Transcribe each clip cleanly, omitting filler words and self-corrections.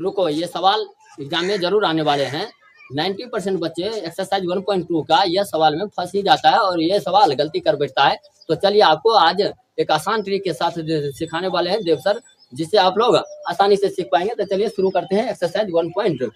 रुको, ये सवाल एग्जाम में जरूर आने वाले हैं। 90% बच्चे एक्सरसाइज 1.2 का यह सवाल में फंस ही जाता है और ये सवाल गलती कर बैठता है। तो चलिए आपको आज एक आसान ट्रिक के साथ सिखाने वाले हैं देव सर, जिससे आप लोग आसानी से सीख पाएंगे। तो चलिए शुरू करते हैं एक्सरसाइज 1.2।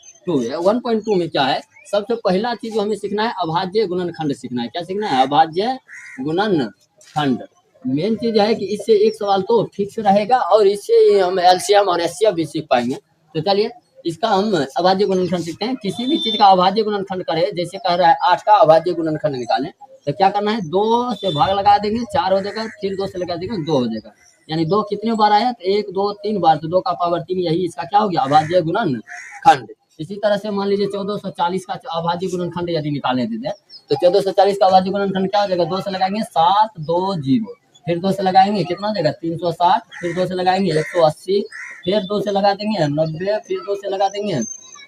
1.2 में क्या है, सबसे पहला चीज जो हमें सीखना है अभाज्य गुणनखंड सीखना है। क्या सीखना है? अभाज्य गुणनखंड। मेन चीज है कि इससे एक सवाल तो फिक्स रहेगा और इससे हम एलसीएम और एचसीएफ भी सीख पाएंगे। तो चलिए इसका हम अभाज्य गुणनखंड सीखते हैं। किसी भी चीज का अभाज्य गुणनखंड करें, जैसे कह रहा है 8 का अभाज्य गुणनखंड निकालें, तो क्या करना है, 2 से भाग लगा देंगे 4 हो जाएगा, फिर 2 से लगा देंगे 2 हो जाएगा। यानी 2 कितने बार आया? तो 1 2 3 बार, तो 2 का पावर 3, यही इसका क्या हो गया? अभाज्य गुणनखंड। इसी तरह से मान लीजिए 1440 का अभाज्य गुणनखंड यदि निकालने देते हैं, तो 1440 का अभाज्य गुणनखंड क्या हो जाएगा? 2 से लगाएंगे 7 2 0, फिर 2 से लगाएंगे कितना हो जाएगा? 360, फिर 2 से लगाएंगे 180, फिर 2 से लगा देंगे 90, फिर 2 से लगा देंगे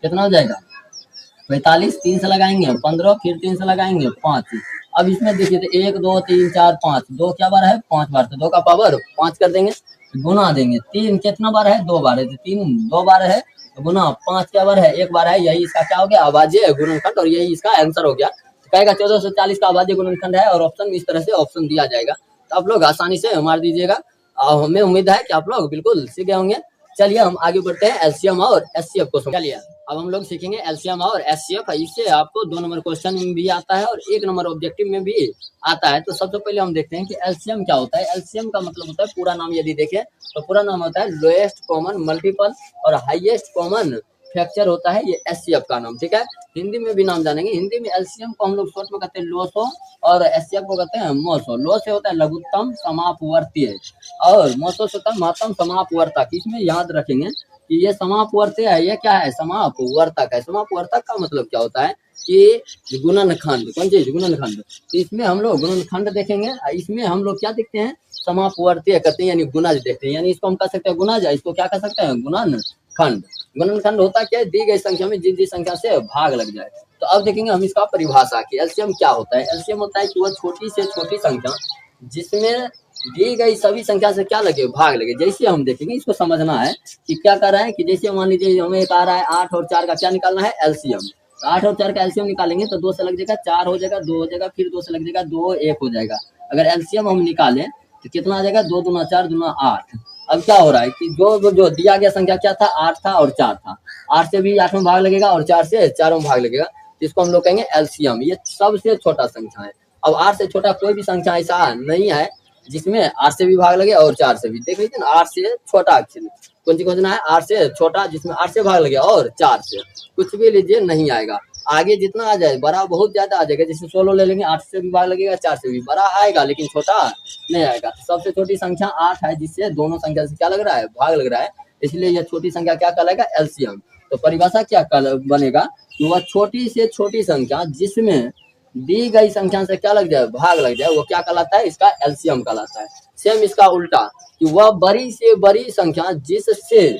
कितना हो जाएगा? 45, 3 से लगाएंगे 15, फिर 3 से लगाएंगे 5। अब इसमें देखिए तो 1 2 3 4 5, 2 क्या बार है? 5 बार, तो 2 का पावर 5 कर देंगे, गुना देंगे। 3 कितना बार है? 2 बार है, तो 3 2 बार है, तो गुना 5 क्या बार है? 1 बार है। यही इसका क्या हो गया? अभाज्य गुणनखंड, और यही इसका आंसर हो गया। तो कहेगा 1440 का अभाज्य गुणनखंड है, और ऑप्शन इस तरह से ऑप्शन दिया जाएगा। तो आप लोग आसानी से मार दीजिएगा। हमें उम्मीद है कि आप लोग बिल्कुल सीख गए होंगे। चलिए हम आगे बढ़ते हैं एलसीएम और एचसीएफ को। चलिए अब हम लोग सीखेंगे एलसीएम और एचसीएफ। इससे आपको 2 नंबर क्वेश्चन में भी आता है और 1 नंबर ऑब्जेक्टिव में भी आता है। तो सबसे पहले हम देखते हैं कि एलसीएम क्या होता है। एलसीएम का मतलब होता है, पूरा नाम यदि देखें तो पूरा नाम होता है लोएस्ट कॉमन मल्टीपल, और हाईएस्ट कॉमन फैक्टर होता है ये एचसीएफ का नाम। ठीक है, हिंदी में भी नाम जानेंगे। हिंदी में एलसीएम को हम लोग शॉर्ट में कहते हैं लोसो, और एचसीएफ को कहते हैं मोसो। लो से होता है लघुत्तम समापवर्तीय, और मोसो से होता है महत्तम समापवर्तक। इसमें याद रखेंगे कि ये समापवर्तीय है, ये क्या है? समापवर्तक है। समापवर्तक का मतलब क्या होता है कि गुणनखंड। कौन चीज? गुणनखंड। तो इसमें हम लोग गुणनखंड देखेंगे, इसमें हम लोग क्या देखते हैं? समापवर्तीय करते हैं, यानी गुणज देखते हैं। यानी इसको हम कह सकते हैं गुणज, इसको क्या कह सकते हैं? गुणनखंड। गुणनखंड होता क्या है? दी गई संख्या में जिस संख्या से भाग लग जाए। तो अब देखेंगे हम इसका परिभाषा की। एलसीएम क्या होता है? एलसीएम होता है कि वह छोटी से छोटी संख्या जिसमें दी गई सभी संख्या से क्या लगे? भाग लगे। जैसे हम देखेंगे, इसको समझना है कि क्या कर रहा है कि जैसे मान लीजिए हमें एक आ रहा है 8 और 4 का क्या निकालना है? एलसीएम। तो 8 और 4 का एलसीएम निकालेंगे तो 2 से लग जाएगा 4 हो जाएगा, 2 हो जाएगा, फिर 2 से लग जाएगा 2 1 हो जाएगा। अगर एलसीएम हम निकालें तो कितना आ जाएगा? 2 दूना 4 दूना 8। अब क्या हो रहा है कि जो दिया गया संख्या क्या था? 8 था और 4 था। 8 से भी 8 में भाग लगेगा और 4 से 4 में भाग लगेगा, इसको हम लोग कहेंगे एलसीएम। ये सबसे छोटा संख्या है। अब 8 से छोटा कोई भी संख्या ऐसा नहीं है जिसमें 8 से भी भाग लगे और 4 से भी। देख लीजिए ना, 8 से छोटा अक्षर कौन सी खोजना है? 8 से छोटा जिसमें 8 से भाग लगे और 4 से। कुछ भी लीजिए नहीं आएगा। आगे जितना आ जाए बड़ा बहुत ज्यादा आ जाएगा। जैसे 16 ले लेंगे, 8 से भी भाग लगेगा 4 से भी, बड़ा आएगा लेकिन छोटा नहीं आएगा। तो सबसे छोटी संख्या 8 है, जिससे दोनों संख्या से क्या लग रहा है? भाग लग रहा है। इसलिए यह छोटी संख्या क्या कहलाएगा? एलसीएम। तो परिभाषा क्या बनेगा कि वह छोटी से छोटी संख्या जिसमें दी गई संख्या से क्या लग जाए? भाग लग जाए, वो क्या कहलाता है? इसका एलसीएम कहलाता है। सेम इसका उल्टा कि वह बड़ी से बड़ी संख्या जिससे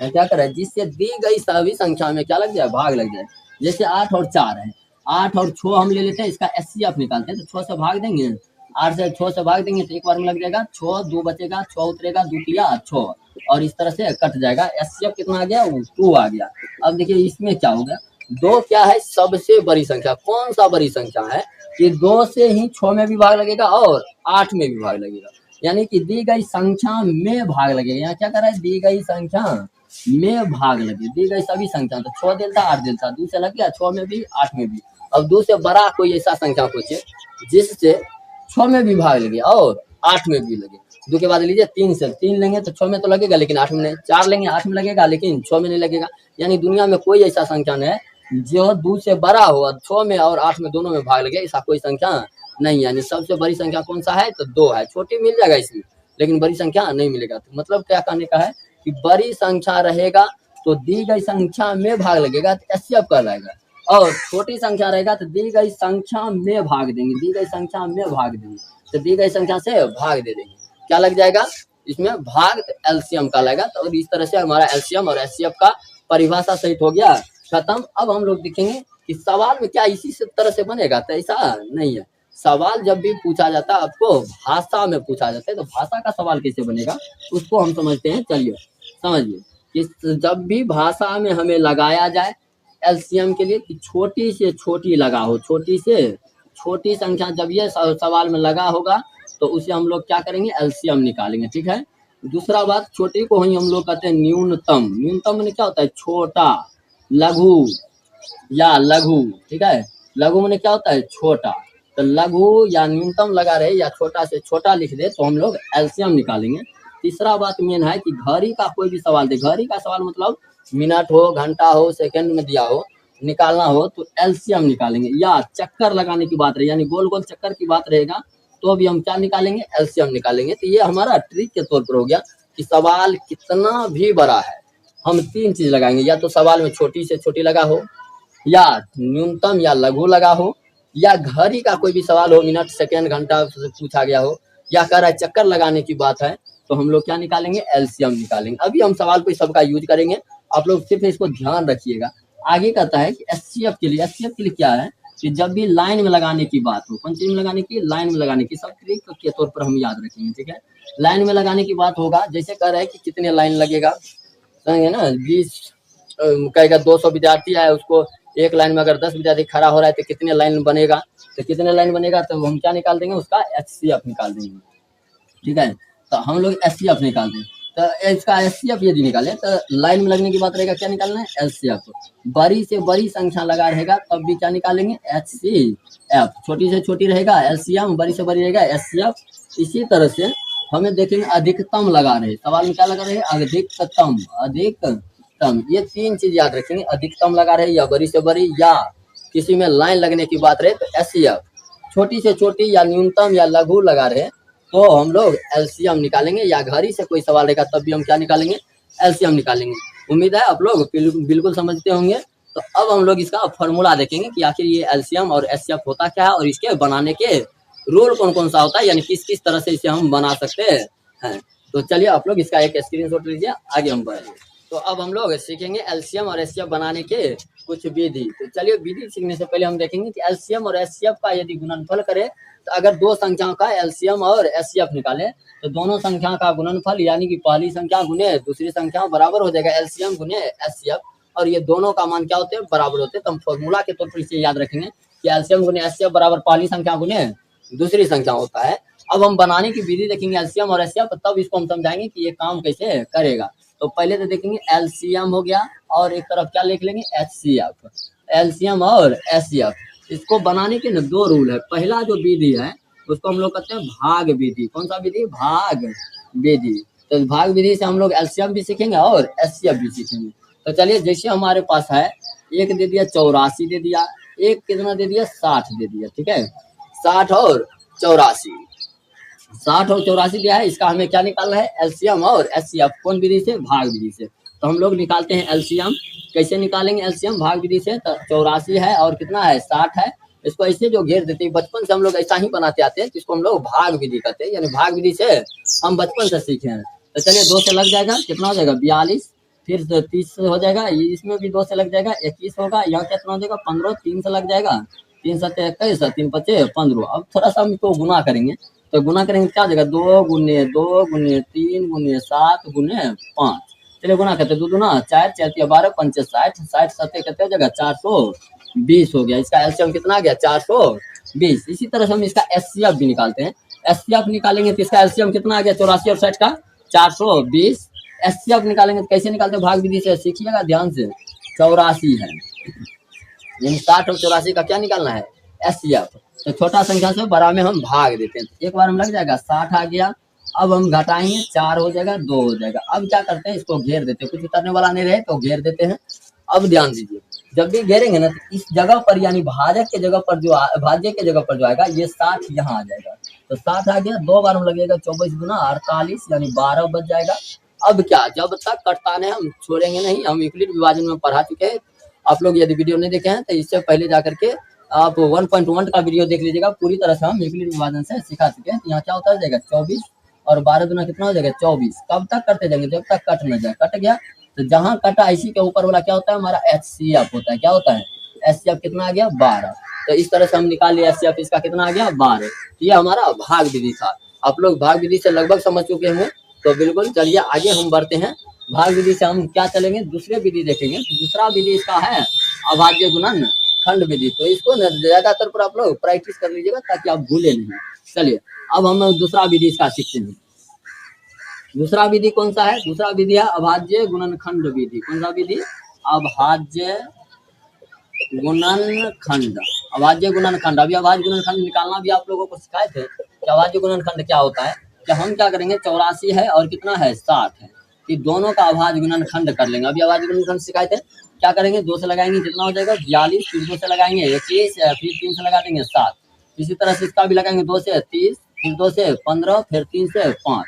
क्या करे? जिससे दी गई सभी संख्या में क्या लग जाए? भाग लग जाए। जैसे 8 और 4 है, 8 और 6 हम ले लेते हैं, इसका एचसीएफ निकालते हैं। तो 6 से भाग देंगे, 8 से 6 से भाग देंगे तो एक बार में लग जाएगा 6, 2 बचेगा, 6 उतरेगा, 2 तिया 6, और इस तरह से कट जाएगा। एचसीएफ कितना आ गया? 2 आ गया। अब देखिए इसमें क्या होगा? 2 क्या है? सबसे बड़ी संख्या। कौन सा बड़ी संख्या है कि 2 से ही 6 में भी भाग लगेगा और 8 में भी भाग लगेगा। यानी कि दी गई संख्या में भाग लगेगा। यहाँ क्या कर रहा है? दी गई संख्या में भाग लगे, दी गई सभी संख्या। तो 6 दिलता 8 दिलता, 2 से लग गया 6 में भी 8 में भी। अब 2 से बड़ा कोई ऐसा संख्या पूछे जिससे 6 में भी भाग लगे और 8 में भी लगे। 2 के बाद लीजिए 3 से, 3 लेंगे तो 6 में तो लगेगा लेकिन 8 में नहीं। 4 लेंगे 8 में लगेगा लेकिन 6 में नहीं लगेगा। यानी दुनिया में कोई ऐसा संख्या नहीं है जो 2 से बड़ा हो, 6 में और 8 में दोनों में भाग लगे, ऐसा कोई संख्या नहीं है। यानी सबसे बड़ी संख्या कौन सा है? तो 2 है। छोटी मिल जाएगा इसमें लेकिन बड़ी संख्या नहीं मिलेगा। तो मतलब क्या कहने का है कि बड़ी संख्या रहेगा तो दी गई संख्या में भाग लगेगा तो एचसीएफ कहलाएगा, और छोटी संख्या रहेगा तो दी गई संख्या में भाग देंगे, दी गई संख्या में भाग देंगे, तो दी गई संख्या से भाग दे देंगे, क्या लग जाएगा इसमें? भाग। तो एलसीएम कहलाएगा। तो इस तरह से हमारा एलसीएम और एचसीएफ का परिभाषा सहित हो गया खत्म। अब हम लोग देखेंगे कि सवाल में क्या इसी तरह से बनेगा? तो ऐसा नहीं है। सवाल जब भी पूछा जाता है आपको भाषा में पूछा जाता है, तो भाषा का सवाल कैसे बनेगा उसको हम समझते हैं। चलिए समझिए। कि जब भी भाषा में हमें लगाया जाए एलसीएम के लिए कि छोटी से छोटी लगा हो, छोटी से छोटी संख्या जब ये सवाल में लगा होगा तो उसे हम लोग क्या करेंगे, एलसीएम निकालेंगे। ठीक है। दूसरा बात, छोटी को ही हम लोग कहते हैं न्यूनतम। न्यूनतम में क्या होता है, छोटा, लघु या लघु। ठीक है। लघु में क्या होता है, छोटा। तो लघु या न्यूनतम लगा रहे या छोटा से छोटा लिख दे तो हम लोग एलसीएम निकालेंगे। तीसरा बात मेन है कि घड़ी का कोई भी सवाल दे, घड़ी का सवाल मतलब मिनट हो, घंटा हो, सेकंड में दिया हो, निकालना हो तो एलसीएम निकालेंगे। या चक्कर लगाने की बात रहे यानी गोल गोल चक्कर की बात रहेगा तो अभी हम क्या निकालेंगे, एलसीएम निकालेंगे। तो ये हमारा ट्रिक के तौर पर हो गया कि सवाल कितना भी बड़ा है हम 3 चीज लगाएंगे, या तो सवाल में छोटी से छोटी लगा हो, या न्यूनतम या लघु लगा हो, या घड़ी का कोई भी सवाल हो, मिनट, सेकंड, घंटा पूछा गया हो, या कह रहा है चक्कर लगाने की बात है तो हम लोग क्या निकालेंगे, एलसीएम निकालेंगे। अभी हम सवाल को सबका यूज करेंगे, आप लोग सिर्फ इसको ध्यान रखिएगा। आगे कहता है कि एचसीएफ के लिए क्या है कि जब भी लाइन में लगाने की बात हो, कौन चीज में लगाने की, लाइन में लगाने की, सब ट्रिक के तौर पर हम याद रखेंगे। ठीक है। लाइन में लगाने की बात होगा, जैसे कह रहे हैं कि कितने लाइन लगेगा, कहेंगे ना 20 कहेगा 200 विद्यार्थी है, उसको एक लाइन में अगर 10 विद्यार्थी खड़ा हो रहा है तो कितने लाइन बनेगा, तो कितने लाइन बनेगा तो हम क्या निकाल देंगे, उसका एचसीएफ निकाल देंगे। ठीक है। तो हम लोग एचसीएफ निकाल दें, तो इसका एचसीएफ यदि निकालें तो लाइन में लगने की बात रहेगा, क्या निकालना है, एलसीएफ। बड़ी से बड़ी संख्या लगा रहेगा तब भी क्या निकालेंगे, एचसीएफ। छोटी से छोटी रहेगा एलसीएम, बड़ी से बड़ी रहेगा एचसीएफ। इसी तरह से हमें देखेंगे अधिकतम लगा रहे, सवाल में क्या लगा रहे, अधिकतम, अधिकतम। ये 3 चीज याद रखेंगे, अधिकतम लगा रहे या बड़ी से बड़ी, या किसी में लाइन लगने की बात रहे तो एचसीएफ। छोटी से छोटी या न्यूनतम या लघु लगा रहे तो हम लोग एलसीएम निकालेंगे, या घड़ी से कोई सवाल रहेगा तब भी हम क्या निकालेंगे, एलसीएम निकालेंगे। उम्मीद है आप लोग बिल्कुल समझते होंगे। तो अब हम लोग इसका फॉर्मूला देखेंगे कि आखिर ये एलसीएम और एचसीएफ होता क्या है और इसके बनाने के रूल कौन कौन सा होता है, यानी किस किस तरह से इसे हम बना सकते हैं। तो चलिए आप लोग इसका एक स्क्रीनशॉट लीजिए, आगे हम बढ़ेंगे। तो अब हम लोग सीखेंगे एलसीएम और एचसीएफ बनाने के कुछ विधि। तो चलिए विधि सीखने से पहले हम देखेंगे कि एलसीएम और एचसीएफ का यदि गुणनफल करें तो अगर 2 संख्याओं का एलसीएम और एचसीएफ निकाले तो दोनों संख्या का गुणनफल यानी कि पहली संख्या गुने दूसरी संख्या बराबर हो जाएगा एलसीएम गुने एचसीएफ, और ये दोनों का मान क्या होते हैं, बराबर होते हैं। तो हम फॉर्मूला के तौर पर इसे याद रखेंगे कि एलसीएम गुने एचसीएफ बराबर पहली संख्या गुने दूसरी संख्या होता है। अब हम बनाने की विधि देखेंगे एलसीएम और एचसीएफ, तब इसको हम समझाएंगे कि ये काम कैसे करेगा। तो पहले तो देखेंगे एलसीएम हो गया और एक तरफ क्या लिख लेंगे, एचसीएफ। एलसीएम और एचसीएफ इसको बनाने के ना 2 रूल है। पहला जो विधि है उसको हम लोग कहते हैं भाग विधि। कौन सा विधि, भाग विधि। तो भाग विधि से हम लोग एलसीएम भी सीखेंगे और एचसीएफ भी सीखेंगे। तो चलिए, जैसे हमारे पास है, एक दे दिया 84 दे दिया, एक कितना दे दिया 60 दे दिया। ठीक है, 60 और 84, 60 और 84 दिया है, इसका हमें क्या निकालना है, एलसीएम और एचसीएफ। कौन विधि से, भाग विधि से। तो हम लोग निकालते हैं एलसीएम। कैसे निकालेंगे एलसीएम, भाग विधि से। तो 84 है और कितना है 60 है, इसको ऐसे जो घेर देते हैं, बचपन से हम लोग ऐसा ही बनाते आते हैं, तो इसको हम लोग भाग विधि कहते हैं, यानी भाग विधि से हम बचपन से सीखे हैं। तो चलिए 2 से लग जाएगा, कितना हो जाएगा 42, फिर 30 हो जाएगा, इसमें भी 2 से लग जाएगा 21 होगा, यहाँ कितना हो जाएगा 15, 3 से लग जाएगा 3 7 21, 3 5 15। अब थोड़ा सा हम इसको गुना करेंगे, तो गुना करेंगे क्या हो जाएगा, 2 गुने 2 गुने 3 गुने 7 गुने 5। चलिए गुना करते 2 दूना 4, 4 तिया 12, 5 60, 60 7 कितने हो जाएगा 420 हो गया। इसका एलसीएम कितना आ गया 420। इसी तरह से हम इसका एचसीएफ भी निकालते हैं। एचसीएफ निकालेंगे तो इसका एलसीएम कितना आ गया 84 और 60 का 420। एचसीएफ निकालेंगे तो कैसे निकालते हैं, भाग विधि से, सीखिएगा ध्यान से। 84 है, यानी 60 और 84 का क्या निकालना है, एचसीएफ। तो छोटा संख्या से बड़ा में हम भाग देते हैं, एक बार हम लग जाएगा 60 आ गया। अब हम घटाएंगे, 4 हो जाएगा 2 हो जाएगा। अब क्या करते हैं, इसको घेर देते हैं, कुछ उतरने वाला नहीं रहे तो घेर देते हैं। अब ध्यान दीजिए, जब भी घेरेंगे ना तो इस जगह पर यानी भाजक के जगह पर जो भाज्य के जगह पर जो आएगा ये 60 यहाँ आ जाएगा। तो 60 आ गया, 2 बार हम लगेगा 24 गुना 48 यानी 12 बच जाएगा। अब क्या, जब तक कटता नहीं हम छोड़ेंगे नहीं। हम यूक्लिड विभाजन में पढ़ा चुके हैं, आप लोग यदि वीडियो नहीं देखे हैं तो इससे पहले जाकर के आप 1.1 का वीडियो देख लीजिएगा। पूरी तरह से हम यूक्लिड विभाजन से सिखा चुके हैं। यहाँ क्या होता है जाएगा 24 और 12 दुना कितना हो जाएगा 24। कब तक करते जाएंगे, जब तक कट न जाए। कट गया तो जहां कटा इसी के ऊपर वाला क्या होता है, हमारा एचसीएफ होता है। क्या होता है, एचसीएफ कितना आ गया 12। तो इस तरह से हम निकाल लिया एचसीएफ, इसका कितना आ गया 12। ये हमारा भाग विधि था। आप लोग भाग विधि से लगभग समझ चुके होंगे। तो बिल्कुल चलिए आगे हम बढ़ते हैं भाग विधि से हम क्या चलेंगे, दूसरे विधि देखेंगे। तो दूसरा विधि इसका है अभाज्य गुणन खंड विधि। तो इसको न ज्यादातर पर आप लोग प्रैक्टिस कर लीजिएगा ताकि आप भूले नहीं। चलिए अब हम दूसरा विधि इसका सीखते हैं। दूसरा विधि कौन सा है, दूसरा विधि है अभाज्य गुणनखंड विधि। कौन सा विधि, अभाज्य गुणनखंड। अभाज्य गुणनखंड, अभी अभाज्य गुणनखंड निकालना भी आप लोगों को सिखाए थे कि अभाज्य गुणनखंड क्या होता है। कि हम क्या करेंगे, 84 है और कितना है 60 है, कि दोनों का अभाज्य गुणनखंड कर लेंगे। अभी अभाज्य गुणनखंड सिखाए थे, क्या करेंगे, 2 से लगाएंगे कितना हो जाएगा 42, फिर 2 से लगाएंगे 21, फिर 3 से लगा देंगे 7। इसी तरह से इसका भी लगाएंगे 2 से 30, फिर 2 से 15, फिर 3 से 5।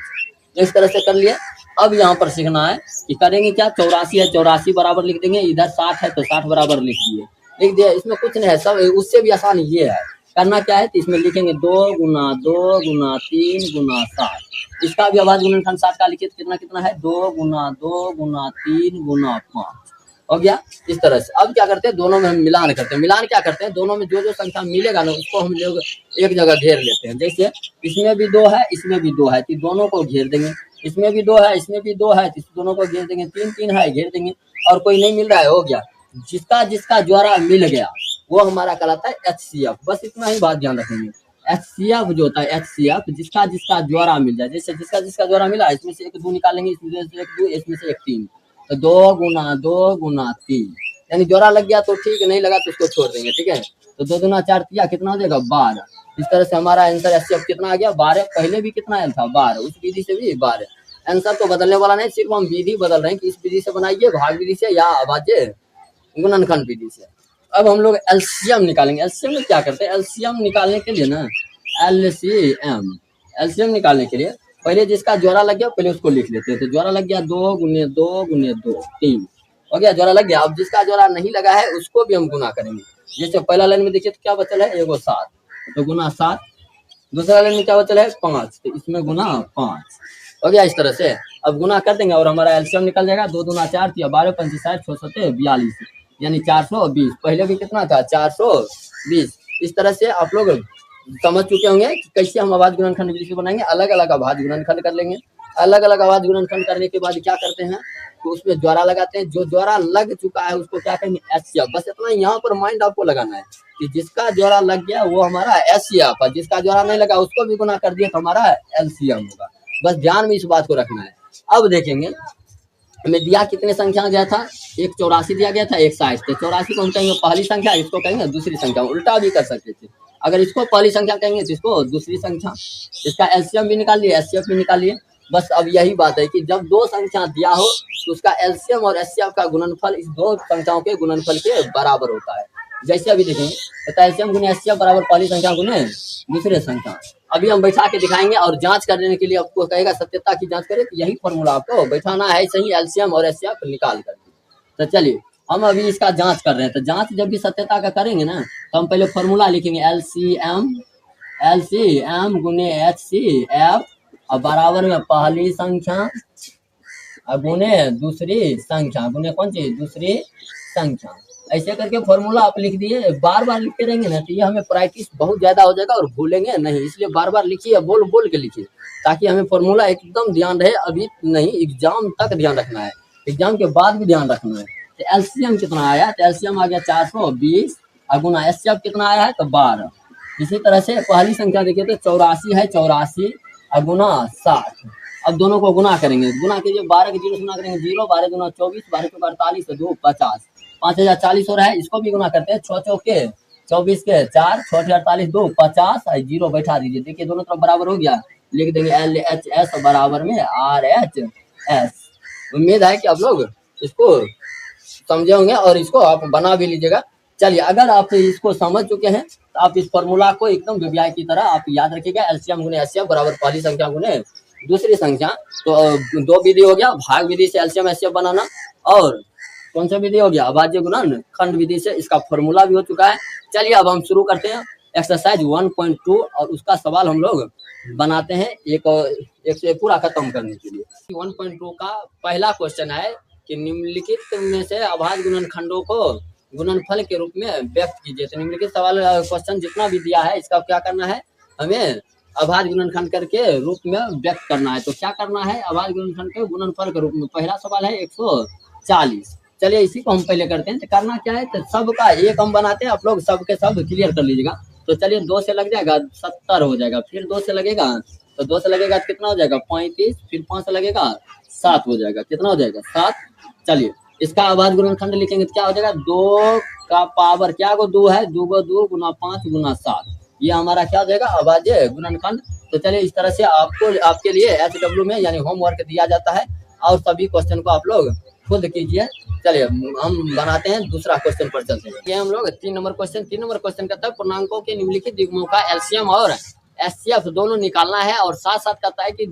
इस तरह से कर लिए। अब यहाँ पर सीखना है कि करेंगे क्या, 84 है 84 बराबर लिख देंगे, इधर 60 है तो 60 बराबर लिख दिए, लिख दिया। इसमें कुछ नहीं है, सब उससे भी आसान ये है। करना क्या है, तो इसमें लिखेंगे 2 गुना 2 गुना 3 गुना 7। इसका भी अभाज्य गुणनखंड 60 का लिखिए तो कितना कितना है, 2 गुना 2 गुना 3 गुना 5 हो गया। इस तरह से अब क्या करते हैं, दोनों में हम मिलान करते हैं। मिलान क्या करते हैं, दोनों में जो जो संख्या मिलेगा ना उसको हम लोग एक जगह घेर लेते हैं। जैसे इसमें भी 2 है, इसमें भी 2 है, तो दोनों को घेर देंगे। इसमें भी 2 है, इसमें भी 2 है, तो दोनों को घेर देंगे। 3 3 है, घेर देंगे। और कोई नहीं मिल रहा है, हो गया। जिसका जिसका ज्वारा मिल गया वो हमारा कहलाता है HCF। बस इतना ही बात ध्यान रखेंगे। HCF जो होता है, HCF जिसका जिसका ज्वारा मिल जाए। जैसे जिसका जिसका ज्वारा मिला, इसमें से 1 2 निकालेंगे, इसमें से 1 2, इसमें से 1 3, तो 2 गुना 2 गुना 3, यानी ज्वारा लग गया तो ठीक, नहीं लगा तो उसको छोड़ देंगे। ठीक है, तो 2 दूना 4 तिया कितना हो जाएगा 12। इस तरह से हमारा आंसर HCF कितना आ गया 12। पहले भी कितना आया था 12, उस विधि से भी 12। आंसर तो बदलने वाला नहीं, सिर्फ हम विधि बदल रहे हैं कि इस विधि से बनाइए, भाग विधि से या अभाज्य गुणनखंड विधि से। अब हम लोग एलसीएम निकालेंगे। एलसीएम में क्या करते हैं, एलसीएम निकालने के लिए ना, एलसीएम निकालने के लिए पहले जिसका ज्वारा लग गया पहले उसको लिख लेते हैं। तो ज्वारा लग गया 2 गुने 2 गुने 2 3 हो गया, ज्वारा लग गया। अब जिसका ज्वारा नहीं लगा है उसको भी हम गुना करेंगे। जैसे पहला लाइन में देखिए तो क्या बचल है, एगो 7, तो गुना 7। दूसरा लाइन में क्या बचल है 5, तो इसमें गुना 5 हो गया। इस तरह से अब गुना कर देंगे और हमारा एलसीएम निकल जाएगा। 2 दूना 4 तिया 12, 5 60, 6 7 42, यानी 420। पहले भी कितना था 420। इस तरह से आप लोग समझ चुके होंगे कि कैसे हम अभाज्य गुणनखंड विधि से बनाएंगे। अलग अलग अभाज्य गुणनखंड कर लेंगे। अलग अलग अभाज्य गुणनखंड करने के बाद क्या करते हैं, तो उसमें ज्वारा लगाते हैं। जो ज्वारा लग चुका है उसको क्या कहेंगे HCF। बस इतना यहाँ पर माइंड आपको लगाना है कि जिसका ज्वारा लग गया वो हमारा HCF है, जिसका ज्वारा नहीं लगा उसको भी गुना कर दिए तो हमारा LCM होगा। बस ध्यान में इस बात को रखना है। अब देखेंगे हमें दिया कितने संख्या गया था, एक 84 दिया गया था, एक 60। तो 84 को हम कहेंगे पहली संख्या, इसको कहेंगे दूसरी संख्या। उल्टा भी कर सकते थे, अगर इसको पहली संख्या कहेंगे तो इसको दूसरी संख्या। इसका एलसीएम भी निकाल लिए, HCF भी निकालिए। बस अब यही बात है कि जब 2 संख्या दिया हो तो उसका एलसीएम और HCF का गुणनफल इस 2 संख्याओं के गुणनफल के बराबर होता है। जैसे अभी देखेंगे तो एलसीएम गुने HCF बराबर पहली संख्या गुने दूसरे संख्या। अभी हम बैठा के दिखाएंगे और जांच करने के लिए आपको कहेगा सत्यता की जांच करें, तो यही फॉर्मूला आपको बैठाना है, सही एलसीएम और HCF निकाल कर। तो चलिए हम अभी इसका जांच कर रहे हैं। तो जांच जब भी सत्यता का करेंगे ना, तो हम पहले फॉर्मूला लिखेंगे एलसीएम गुने HCF और बराबर में पहली संख्या गुने दूसरी संख्या, गुने कौन सी दूसरी संख्या। ऐसे करके फॉर्मूला आप लिख दिए। बार बार लिखते रहेंगे ना तो ये हमें प्रैक्टिस बहुत ज्यादा हो जाएगा और भूलेंगे नहीं। इसलिए बार बार लिखिए, बोल बोल के लिखिए, ताकि हमें फॉर्मूला एकदम ध्यान रहे। अभी नहीं, एग्जाम तक ध्यान रखना है, एग्जाम के बाद भी ध्यान रखना है। तो एलसीएम कितना आया, तो एलसीएम आ गया 420 और गुना HCF कितना आया है तो 12। इसी तरह से पहली संख्या देखिए तो 84 है, 84 और गुना 60। अब दोनों को गुना करेंगे, गुना कीजिए 12 के 0 से गुना करेंगे 0, 12 गुना 24, 12 के 48, 2 50, 5040 हो रहा है। इसको भी गुना करते हैं, 6 चौके 24 के 4, 6 48, 2 50 और 0 बैठा दीजिए। देखिए दोनों तरफ बराबर हो गया, लिख देंगे LHS बराबर में RHS। उम्मीद है कि आप लोग इसको समझे होंगे और इसको आप बना भी लीजिएगा। चलिए अगर आप इसको समझ चुके हैं तो आप इस फॉर्मूला को एकदम व्यवहार की तरह आप याद रखिएगा। एलसीएम गुने HCF बराबर पहली संख्या गुने दूसरी संख्या। तो 2 विधि हो गया, भाग विधि से एलसीएम HCF बनाना, और कौन सा विधि हो गया अभाज्य गुणन खंड विधि से इसका फॉर्मूला भी हो चुका है। चलिए अब हम शुरू करते हैं एक्सरसाइज 1.2 और उसका सवाल हम लोग बनाते हैं एक से पूरा खत्म करने के लिए। 1.2 का पहला क्वेश्चन है कि निम्नलिखित में से अभाज्य गुणनखंडों को गुणनफल के रूप में व्यक्त कीजिए। तो निम्नलिखित सवाल क्वेश्चन जितना भी दिया है इसका क्या करना है, हमें अभाज्य गुणनखंड करके रूप में व्यक्त करना है। तो क्या करना है, अभाज्य गुणनखंड के गुणनफल के रूप में। पहला सवाल है 140। चलिए इसी को हम पहले करते हैं। तो करना क्या है, तो सबका एक हम बनाते हैं, आप लोग सब के सब क्लियर कर लीजिएगा। तो चलिए 2 से लग जाएगा 70 हो जाएगा, फिर 2 से लगेगा तो 2 से लगेगा कितना हो जाएगा 35, फिर 5 से लगेगा 7 हो जाएगा, कितना हो जाएगा 7। चलिए इसका अभाज्य गुणनखंड लिखेंगे तो क्या हो जाएगा, 2 का पावर क्या को 2 है, 2 को 2 गुना 5 गुना 7, ये हमारा क्या हो जाएगा अभाज्य गुणनखंड। तो चलिए इस तरह से आपको आपके लिए HW में यानी होमवर्क दिया जाता है और सभी क्वेश्चन को आप लोग खुद कीजिए। चलिए हम बनाते हैं दूसरा क्वेश्चन पर चलते हैं। ये हम लोग 3 नंबर क्वेश्चन कहता है पूर्णांकों के निम्नलिखित युग्मों का एलसीएम और एचसीएफ दोनों निकालना है और साथ साथ कहता है कि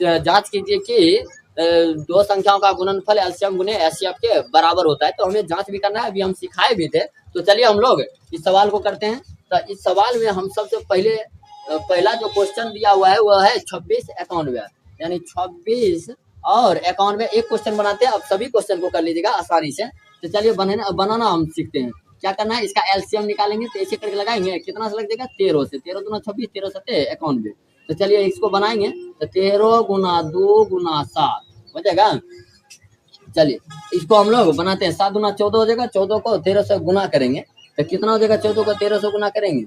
जांच कीजिए कि दो संख्याओं का गुणनफल एलसीएम गुने एचसीएफ के बराबर होता है। तो हमें जांच भी करना है, अभी हम सिखाए भी थे। तो चलिए हम लोग इस सवाल को करते हैं। तो इस सवाल में हम सबसे पहले पहला जो क्वेश्चन दिया हुआ है वह है 26 91, यानी 26 और 91 एक क्वेश्चन बनाते हैं। अब सभी क्वेश्चन को कर लीजिएगा आसानी से। तो चलिए बनाना हम सीखते हैं। क्या करना है, इसका एलसीएम निकालेंगे तो ऐसे करके लगाएंगे, कितना से लग जाएगा 13 से, 13 दूना 26, 13 सत्ते 91। तो चलिए इसको बनाएंगे तो 13 गुना 2 गुना 7 हो जाएगा। चलिए इसको हम लोग बनाते हैं, 7 दूना 14 हो जाएगा, 14 को 13 से गुना करेंगे तो कितना हो जाएगा, 14 को 13 से गुना करेंगे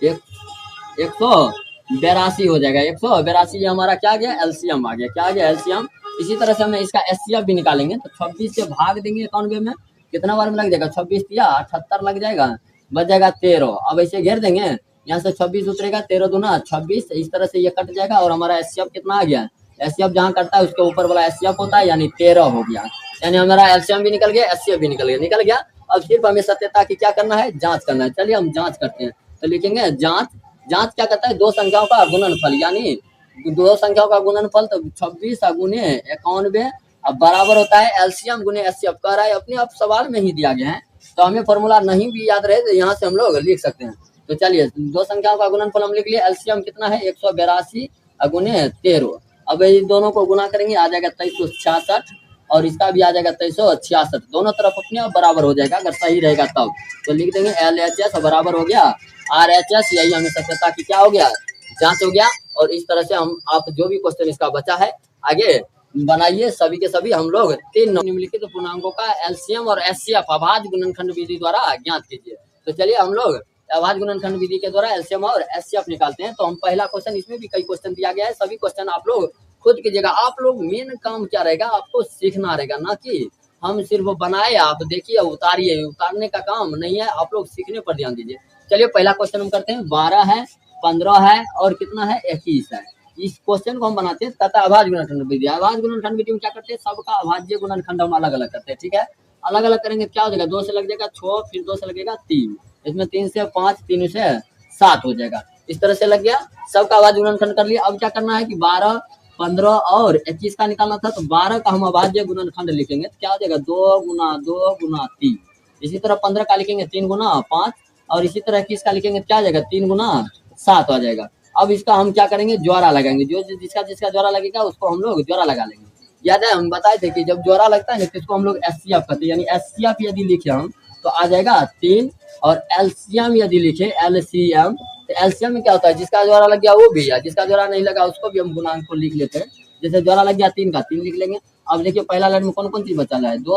182 हो जाएगा। 182 ये हमारा क्या आ गया, एलसीएम आ गया। क्या आ गया, एलसीएम। इसी तरह से हमें इसका एचसीएफ भी निकालेंगे तो 26 से भाग देंगे 91 में, कितना बार में लग जाएगा 26 या 78 लग जाएगा, बच जाएगा 13। अब ऐसे घेर देंगे, यहाँ से 26 उतरेगा, 13 दूना 26, इस तरह से ये कट जाएगा और हमारा एचसीएफ कितना आ गया, एचसीएफ जहाँ कटता है उसके ऊपर वाला एचसीएफ होता है, यानी 13 हो गया। यानी हमारा एलसीएम भी निकल गया, एचसीएफ भी निकल गया। अब सिर्फ हमें सत्यता की क्या करना है, जांच करना है। चलिए हम जांच करते हैं। तो लिखेंगे जांच क्या करता है, दो संख्याओं का गुणनफल, यानी दो संख्याओं का गुणनफल। तो 26 गुने 91 अब बराबर होता है एलसीएम गुने एचसीएफ। कह रहा है अपने आप सवाल में ही दिया गया है, तो हमें फॉर्मूला नहीं भी याद रहे तो यहाँ से हम लोग लिख सकते हैं। तो चलिए दो संख्याओं का गुणनफल हम लिख लिए, एलसीएम कितना है 182 गुने 13। अब ये दोनों को गुना करेंगे आ जाएगा 2366 और इसका भी आ जाएगा 2366, दोनों तरफ अपने आप बराबर हो जाएगा अगर सही रहेगा तब। तो लिख देंगे LHS बराबर हो गया RHS, यही हमें सत्यता की क्या हो गया, जांच हो गया। और इस तरह से हम आप जो भी क्वेश्चन इसका बचा है आगे बनाइए, सभी के सभी हम लोग 3 निम्नलिखित पूर्णांकों का एलसीएम और एचसीएफ अभाज्य गुणनखंड विधि द्वारा ज्ञात कीजिए। तो चलिए हम लोग अभाज्य गुणनखंड विधि के द्वारा एलसीएम और एचसीएफ निकालते हैं। तो हम पहला क्वेश्चन, इसमें भी कई क्वेश्चन दिया गया है, सभी क्वेश्चन आप लोग खुद कीजिएगा। आप लोग मेन काम क्या रहेगा, आपको सीखना रहेगा, ना कि हम सिर्फ बनाए आप देखिए उतारिए, उतारने का काम नहीं है, आप लोग सीखने पर ध्यान दीजिए। चलिए पहला क्वेश्चन हम करते हैं। 12 है, 15 है और कितना है 21 है। इस क्वेश्चन को हम बनाते हैं तथा अभाज्य गुणनखंड विधि। अभाज्य गुणनखंड विधि में क्या करते हैं, सबका अभाज्य गुणनखंड हम अलग अलग करते हैं, ठीक है। अलग अलग करेंगे क्या हो जाएगा, 2 से लग जाएगा 6, फिर 2 से लगेगा 3, इसमें 3 से 5, 3 से 7 हो जाएगा। इस तरह से लग गया, सबका अभाज्य गुणनखंड कर लिया। अब क्या करना है कि 12, 15 और 21 का निकालना था। तो 12 का हम अभाज्य गुणनखंड लिखेंगे तो क्या हो जाएगा 2 गुना 2 गुना 3। इसी तरह 15 का लिखेंगे 3 गुना 5 और इसी तरह 21 का लिखेंगे क्या आ जाएगा 3 गुना 7 आ जाएगा। अब इसका हम क्या करेंगे, ज्वारा लगाएंगे, जो जिसका ज्वारा लगेगा उसको हम लोग ज्वारा लगा लेंगे। याद है हम बताए थे कि जब ज्वारा लगता है ना तो इसको हम लोग एचसीएफ कहते हैं, यानी एचसीएफ यदि लिखे हम तो आ जाएगा 3 और एलसीएम यदि लिखे एलसीएम तो एलसीएम में क्या होता है, जिसका ज्वारा लग गया वो भी है, जिसका ज्वारा नहीं लगा उसको भी हम गुणांक को लिख लेते हैं। जैसे ज्वारा लग गया 3 का 3 लिख लेंगे। अब देखिए पहला लाइन में कौन कौन चीज बचा है, 2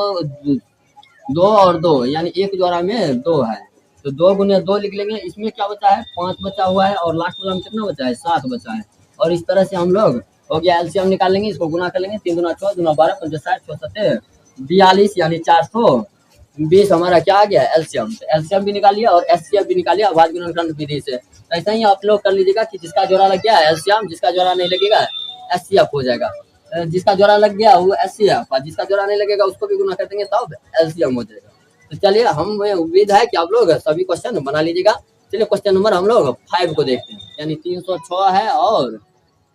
और 2, यानी एक ज्वारा में 2 है तो 2 गुने 2 लिख लेंगे। इसमें क्या बचा है 5 बचा हुआ है और लास्ट वाला में कितना बचा है 7 बचा है। और इस तरह से हम लोग हो गया एलसीएम निकाल लेंगे, इसको गुना कर लेंगे, 3 गुना 6 गुना 12 5 60 6 7 42 यानी 420 हमारा क्या आ गया एलसीएम। तो एलसीएम भी निकाल लिया और एचसीएफ भी निकाल लिया अभाज्य गुणनखंड विधि से। ऐसा ही आप लोग कर लीजिएगा कि जिसका जोड़ा लग गया एलसीएम, जिसका जोड़ा नहीं लगेगा एचसीएफ हो जाएगा। जिसका जोड़ा लग गया वो एचसीएफ, जिसका जोड़ा नहीं लगेगा उसको भी गुना कर देंगे तब एलसीएम हो जाएगा। तो चलिए हम उम्मीद है कि आप लोग सभी क्वेश्चन बना लीजिएगा। चलिए क्वेश्चन नंबर हम लोग 5 को देखते हैं, यानी 306 है और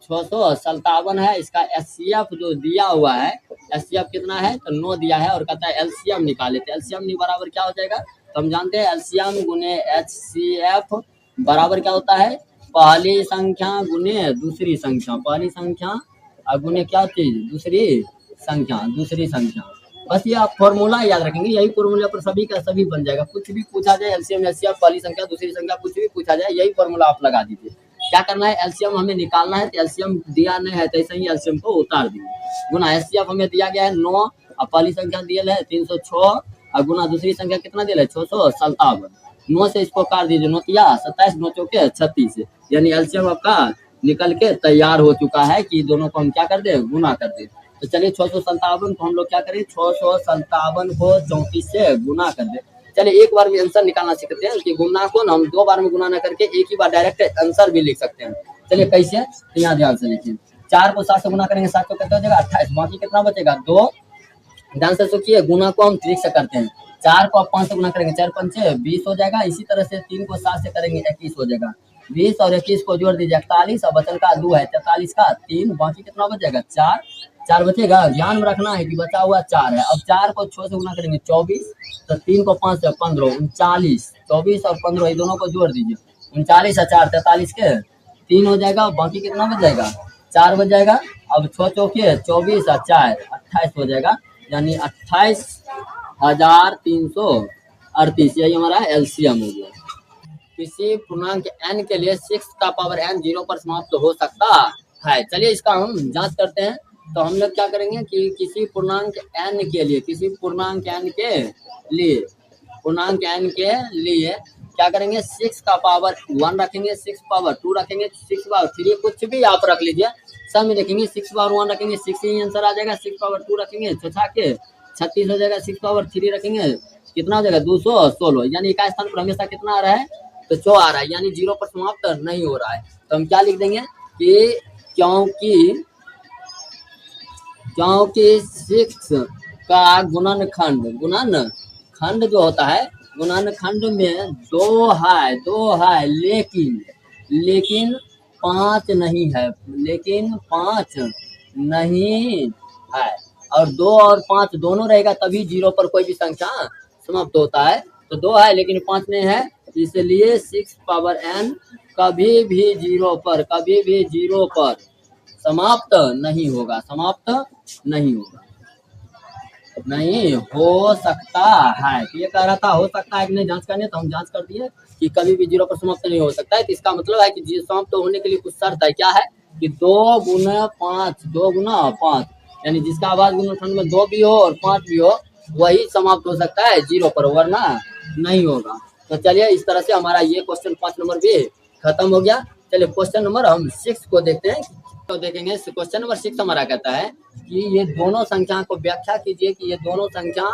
657 है। इसका एचसीएफ जो दिया हुआ है, एचसीएफ कितना है तो 9 दिया है और कहता है एलसीएम निकाले। तो एलसीएम नहीं बराबर क्या हो जाएगा, तो हम जानते हैं एलसीएम गुने एचसीएफ बराबर क्या होता है, पहली संख्या गुने दूसरी संख्या, पहली संख्या गुने क्या चीज दूसरी संख्या। बस ये आप फॉर्मूला याद रखेंगे, यही फॉर्मूला पर सभी का सभी बन जाएगा। कुछ भी पूछा जाए एलसीएम एचसीएफ पहली संख्या दूसरी संख्या कुछ भी पूछा जाए यही फॉर्मूला आप लगा दीजिए। क्या करना है, एलसीएम हमें निकालना है। तो एलसीएम दिया नहीं है तो ऐसे ही एलसीएम को उतार दिए। गुना एचसीएफ हमें दिया गया है 9, अब पहली संख्या दिया है 306 और गुना दूसरी संख्या कितना दिया है 657। 9 से इसको काट दीजिए, 9 तिया 27, 9 चौके 36, यानी एलसीएम आपका निकल के तैयार हो चुका है कि दोनों को हम क्या कर दे, गुना कर दे। तो चलिए 657 को हम लोग क्या करें, 657 को 34 से गुना कर दे। चलिए एक बार भी आंसर निकालना सीखते हैं कि गुना को हम 2 बार में गुना न करके एक ही बार डायरेक्ट आंसर भी लिख सकते हैं। चलिए कैसे, तो यहाँ ध्यान से लिखिए। 4 को 7 से गुना करेंगे, 7 को कितना हो जाएगा 28, बाकी कितना बचेगा 2। ध्यान से सोचिए, गुना को हम ट्रिक से करते हैं। 4 को आप 5 से गुना करेंगे, 4 पंचे 20 हो जाएगा। इसी तरह से 3 को 7 से करेंगे 21 हो जाएगा। 20 और 21 को जोड़ दीजिए 41, और बचन का 2 है 43 का 3, बाकी कितना बचेगा 4। 4 बचेगा, ध्यान में रखना है कि बचा हुआ 4 है। अब 4 को 6 से गुना करेंगे 24, तो 3 को 5 से 15 39, 24 और 15 ये दोनों को जोड़ दीजिए 39 और 4 43 के 3 हो जाएगा, बाकी कितना बच जाएगा 4 बच जाएगा। अब 6 चौके 24 और 4 28 हो जाएगा, यानी 28,338, यही हमारा एलसीएम हो गया। किसी पूर्णांक n के लिए 6 का पावर n 0 पर समाप्त हो सकता है। चलिए इसका हम जांच करते हैं। तो हम लोग क्या करेंगे कि किसी पूर्णांक n के लिए, किसी पूर्णांक n के लिए, पूर्णांक n के लिए क्या करेंगे, 6 का पावर 1 रखेंगे, 6 पावर 2 रखेंगे, 6 पावर 3, कुछ भी आप रख लीजिए, सब में देखेंगे 6 पावर 1 रखेंगे 6 ही आंसर आ जाएगा। 6 पावर 2 रखेंगे 6 के 36 हो जाएगा। 6 पावर 3 रखेंगे कितना हो जाएगा 216, यानी एक स्थान पर हमेशा कितना आ रहा है, तो 4 आ रहा है, यानी 0 पर समाप्त नहीं हो रहा है। तो हम क्या लिख देंगे कि क्योंकि 6 का गुणनखंड जो होता है, गुणनखंड में 2 है, लेकिन 5 नहीं है, है। और 2 और 5 दोनों रहेगा तभी 0 पर कोई भी संख्या समाप्त होता है। तो 2 है लेकिन 5 नहीं है, इसलिए 6 पावर n कभी भी 0 पर समाप्त नहीं होगा, नहीं हो सकता है। तो ये कह रहा था हो सकता है कि नहीं, जांच करने, तो हम जांच कर दिए कि कभी भी 0 पर समाप्त नहीं हो सकता है। तो इसका मतलब है कि समाप्त होने के लिए कुछ शर्त है। क्या है कि 2 गुना 5, यानी जिसका आवाज गुणनखंड में 2 भी हो और 5 भी हो, वही समाप्त हो सकता है 0 पर, वरना नहीं होगा। तो चलिए इस तरह से हमारा ये क्वेश्चन 5 नंबर भी खत्म हो गया। चलिए क्वेश्चन नंबर हम 6 को देखते हैं। तो देखेंगे क्वेश्चन नंबर 6 हमारा कहता है कि ये दोनों संख्या को व्याख्या कीजिए कि ये दोनों संख्या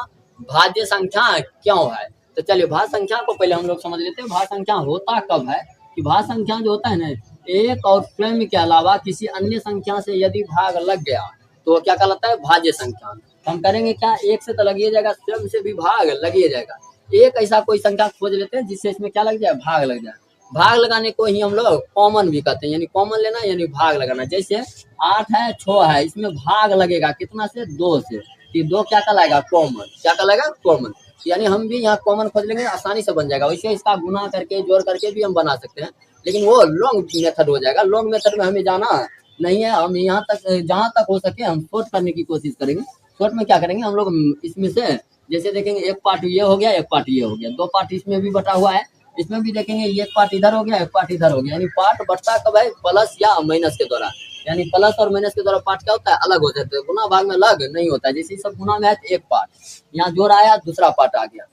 भाज्य संख्या क्यों है। तो चलिए भाज्य संख्या को पहले हम लोग समझ लेते हैं। भाज्य संख्या होता कब है कि भाज्य संख्या जो होता है ना, एक और स्वयं के अलावा किसी अन्य संख्या से यदि भाग लग गया तो क्या कहलाता है, भाज्य संख्या। हम करेंगे क्या, एक से तो लगिए जाएगा, स्वयं से भी भाग लगिए जाएगा। एक ऐसा कोई संख्या खोज लेते हैं जिससे इसमें क्या लग जाए, भाग लग जाए। भाग लगाने को ही हम लोग कॉमन भी कहते हैं, यानी कॉमन लेना यानी भाग लगाना। जैसे 8 है 6 है, इसमें भाग लगेगा कितना से, 2 से, कि 2 क्या कहलाएगा, कॉमन। क्या कहलाएगा, कॉमन। यानी हम भी यहाँ कॉमन खोज लेंगे, आसानी से बन जाएगा। वैसे इसका गुना करके जोड़ करके भी हम बना सकते हैं, लेकिन वो लॉन्ग मेथड हो जाएगा। लॉन्ग मेथड में हमें जाना नहीं है, हम यहाँ तक जहाँ तक हो सके हम शॉर्ट करने की कोशिश करेंगे। शॉर्ट में क्या करेंगे हम लोग, इसमें से जैसे देखेंगे एक पार्ट ये हो गया, एक पार्ट ये हो गया, 2 पार्ट इसमें भी बटा हुआ है, इसमें भी देखेंगे एक पार्ट इधर हो गया, एक पार्ट इधर हो गया। यानी पार्ट बढ़ता कब है, प्लस या माइनस के द्वारा। यानी प्लस और माइनस के द्वारा पार्ट क्या होता है, अलग हो जाता है। गुना भाग में अलग नहीं होता है। जैसे सब गुना में है तो एक पार्ट, यहाँ जोड़ आया दूसरा पार्ट आ गया,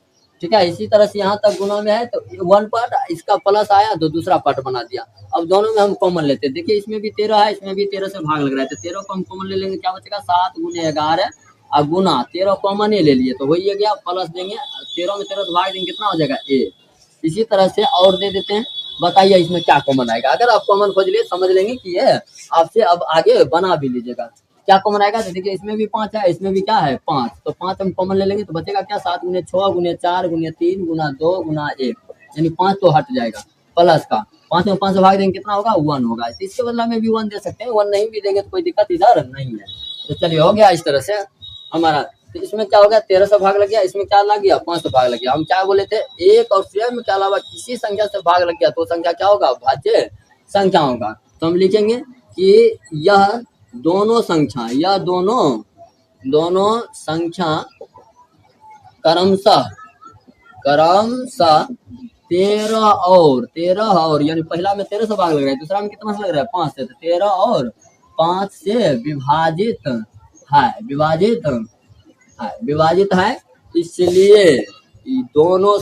ठीक है। इसी तरह से यहाँ तक गुना में है तो 1 पार्ट, इसका प्लस आया तो दूसरा पार्ट बना दिया। अब दोनों में हम कॉमन लेते हैं। देखिए इसमें भी 13 है, इसमें भी 13 से भाग लग रहा है, तो 13 को हम कॉमन ले लेंगे, क्या बचेगा 7 गुने 11 और गुना 13 कॉमन ही ले लिए तो वही गया, प्लस देंगे 13 में 13 से भाग देंगे, कितना हो जाएगा 1। इसी तरह से और दे देते हैं। बताइए इसमें क्या कॉमन आएगा। अगर आप कॉमन खोज लिए समझ लेंगे कि ये आपसे अब आगे बना भी लीजिएगा। क्या कॉमन आएगा, तो देखिए इसमें भी 5 है, इसमें भी क्या है 5, तो 5 हम कॉमन ले लेंगे तो बचेगा क्या, 7 गुने 6 गुने 4 गुने 3 गुना 2 गुना 1, यानी 5 तो हट जाएगा प्लस का। 5 में 5 से भाग देंगे कितना होगा, 1 होगा। इसके बदला में भी 1 दे सकते हैं, 1 नहीं भी देंगे तो कोई दिक्कत इधर नहीं है। तो चलिए हो गया इस तरह से हमारा। तो इसमें क्या हो गया, 13 से भाग लग गया, इसमें क्या लग गया 5 से भाग लग गया। हम क्या बोले थे, एक और स्वयं के अलावा किसी संख्या से भाग लग गया तो संख्या क्या होगा, भाज्य संख्या होगा। तो हम लिखेंगे कि यह दोनों संख्या क्रमशः 13 और यानी पहला में 13 से भाग लग रहा है, दूसरा में कितना से लग रहा है 5 से, तो 13 और 5 से विभाजित है, विभाजित है, इसलिए दोनों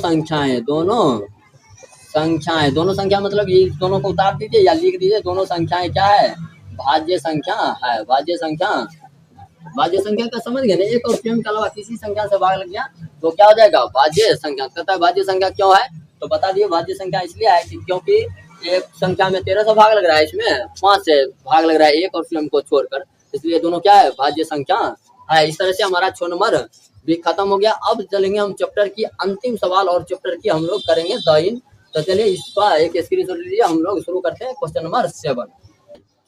संख्या मतलब ये दोनों को उतार दीजिए या लिख दीजिए, दोनों संख्याएं क्या है, भाज्य संख्या है, भाज्य संख्या का समझ गए ना, एक और स्वयं के अलावा किसी संख्या से भाग लग गया तो क्या हो जाएगा, भाज्य संख्या। कहता है भाज्य संख्या क्यों है, तो बता दिए भाज्य संख्या इसलिए है कि क्योंकि एक संख्या में 13 से भाग लग रहा है, इसमें 5 से भाग लग रहा है एक और स्वयं को छोड़कर, इसलिए दोनों क्या है, भाज्य संख्या है। इस तरह से हमारा 6 नंबर भी खत्म हो गया। अब चलेंगे हम चैप्टर की अंतिम सवाल और चैप्टर की हम लोग करेंगे द इन। तो चलिए इसका एक स्क्रीनशॉट लीजिए, हम लोग शुरू करते हैं क्वेश्चन नंबर 7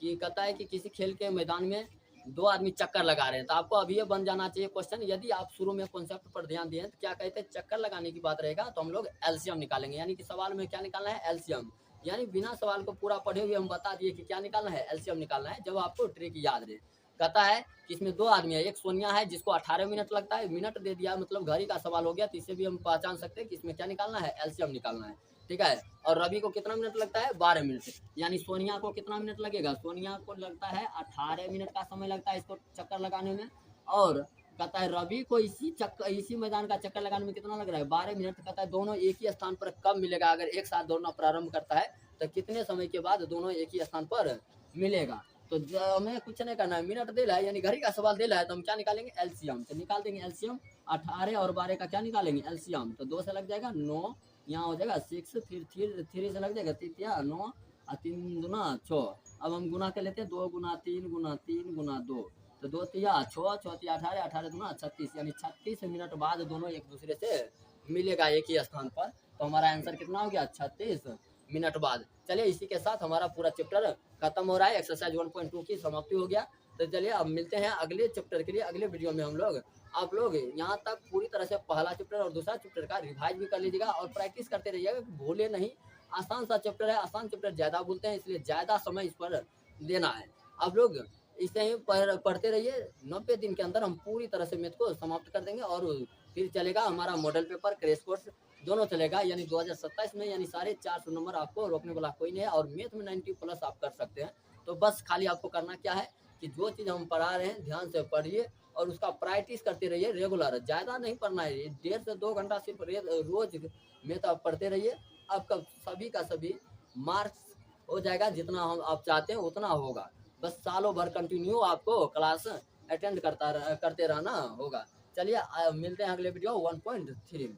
कि कहता है कि किसी खेल के मैदान में 2 आदमी चक्कर लगा रहे हैं, तो आपको अभी ये बन जाना चाहिए क्वेश्चन, यदि आप शुरू में कॉन्सेप्ट पर ध्यान दिए तो क्या कहते हैं, चक्कर लगाने की बात रहेगा तो हम लोग एलसीएम निकालेंगे, यानी कि सवाल में क्या निकालना है, एलसीएम, यानी बिना सवाल को पूरा पढ़े हुए हम बता दिए कि क्या निकालना है, एलसीएम निकालना है, जब आपको ट्रिक याद रहे। कहता है कि इसमें 2 आदमी है, एक सोनिया है जिसको 18 मिनट लगता है, मिनट दे दिया मतलब घड़ी का सवाल हो गया, तो इससे भी हम पहचान सकते हैं कि इसमें क्या निकालना है, एलसीएम निकालना है, ठीक है। और रवि को कितना मिनट लगता है, 12 मिनट, यानी सोनिया को कितना मिनट लगेगा, सोनिया को लगता है 18 मिनट का समय लगता है इसको चक्कर लगाने में, और कहता है रवि को इसी मैदान का चक्कर लगाने में कितना लग रहा है, 12 मिनट। कहता है दोनों एक ही स्थान पर कब मिलेगा, अगर एक साथ दौड़ना प्रारंभ करता है तो कितने समय के बाद दोनों एक ही स्थान पर मिलेगा। तो हमें कुछ नहीं करना है, मिनट दे रहा है यानी घड़ी का सवाल दे रहा है, तो हम क्या निकालेंगे, एलसीएम, तो निकाल देंगे एलसीएम, 18 और 12 का क्या निकालेंगे, एलसीएम, तो 2 से लग जाएगा 9, यहाँ हो जाएगा 6, फिर 3 से लग जाएगा 3 9 और 3 गुना 6। अब हम गुना कर लेते हैं, 2 गुना 3 गुना 3 गुना 2, तो 2 तिया 6, 6 तिया 18, 18 गुना 36, यानी 36 मिनट बाद दोनों एक दूसरे से मिलेगा एक ही स्थान पर। तो हमारा आंसर कितना हो गया, 36 मिनट बाद। चलिए इसी के साथ हमारा पूरा चैप्टर खत्म हो रहा है, एक्सरसाइज 1.2 की समाप्ति हो गया। तो चलिए अब मिलते हैं अगले चैप्टर के लिए, अगले वीडियो में हम लोग, आप लोग यहाँ तक पूरी तरह से पहला चैप्टर और दूसरा चैप्टर का रिवाइज भी कर लीजिएगा और प्रैक्टिस करते रहिएगा, भूले नहीं। आसान सा चैप्टर है, आसान चैप्टर ज़्यादा भूलते हैं, इसलिए ज़्यादा समय इस पर देना है। आप लोग इसे ही पढ़ते रहिए, 90 दिन के अंदर हम पूरी तरह से मैथ को समाप्त कर देंगे, और फिर चलेगा हमारा मॉडल पेपर, क्रैश कोर्स दोनों चलेगा, यानी 2027 में, यानी 450 नंबर आपको रोकने वाला कोई नहीं है, और मैथ में 90+ आप कर सकते हैं। तो बस खाली आपको करना क्या है कि जो चीज़ हम पढ़ा रहे हैं ध्यान से पढ़िए और उसका प्रैक्टिस करते रहिए रेगुलर, ज़्यादा नहीं पढ़ना है, 1.5 से 2 घंटा सिर्फ रोज मैथ आप पढ़ते रहिए, आपका सभी का सभी मार्क्स हो जाएगा, जितना हम आप चाहते हैं उतना होगा। बस सालों भर कंटिन्यू आपको क्लास अटेंड करते रहना होगा। चलिए मिलते हैं अगले वीडियो 1.3 में।